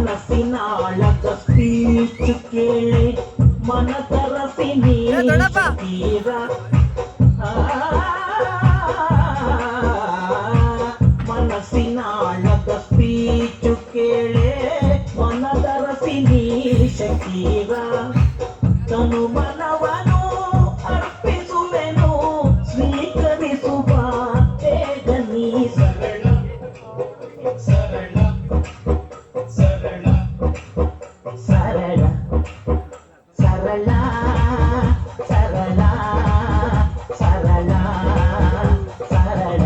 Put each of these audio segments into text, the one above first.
ಮನಸ್ಸಿನಾಳದ speech ಕೇಳಿ ಮನ ತರಸಿ ನೀರ ಮನಸ್ಸಿನಾಳದ ಸ್ಪೀಚು ಕೇಳಿ ಮನ ತರಸಿ ನೀ ಶಕೀರ ತನು ಮನವನು ಅರ್ಪಿಸುವೆನು ಸ್ವೀಕರಿಸುವ ಬೇಗ ನೀ ಸರಳ ಸರಳ ಸರಳ ಸರಳ ಸರಳ ಸರಳ ಸರಳ ಸರಳ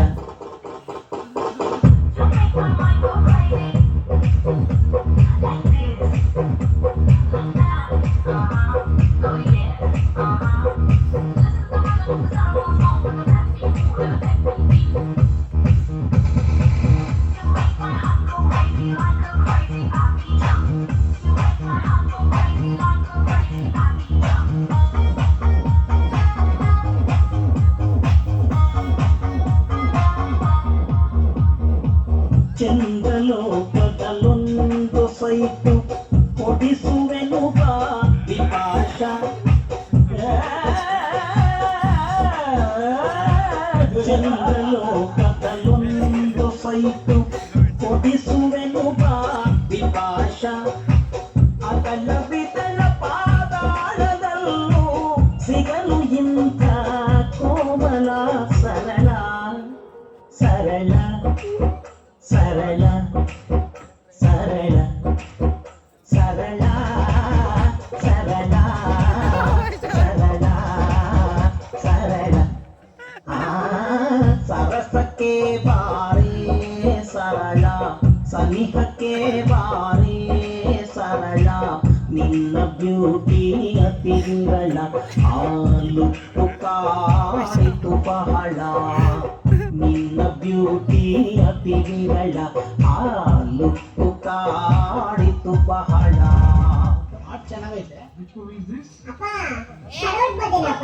ಚಂದ್ರಲೋಕದಲ್ಲೊಂದು ಸೈಟು ಕೊಡಿಸುವೆನು ಬಾ ವಿಪಾಶ ಚಂದ್ರಲೋಕದಲ್ಲೊಂದು ಸೈಟು ಕೊಡಿಸುವೆನು ಬಾ ವಿಪಾಶ ಅಗಲ ವಿತಲ ಪಾದಾಳದಲ್ಲೂ ಸಿಗಲು ಇಂಥ ಕೋಮಲ ಸರಳ ಸರಳ ಸರಳ ಸರಳ ಸರಳ ಸರಳ ಸರಳ ಸರಳ ಸರಸಕ್ಕೆ ಬಾರೇ ಸರಳ ಸನಿಹಕ್ಕೆ ಬಾರೇ ಸರಳ ನಿನ್ನ ಬ್ಯೂಟಿ ಅತಿ ವಿರಳ ಆಲುಟ್ಟು ಕಾಯಿತು ಬಹಳ ನಿನ್ನ ಬ್ಯೂಟಿ ಅತಿ ವಿರಳ ಆಲುಟ್ಟು ಕಾಡಿತು ಬಹಳ. ಚೆನ್ನಾಗೈತೆ ಅಪ್ಪ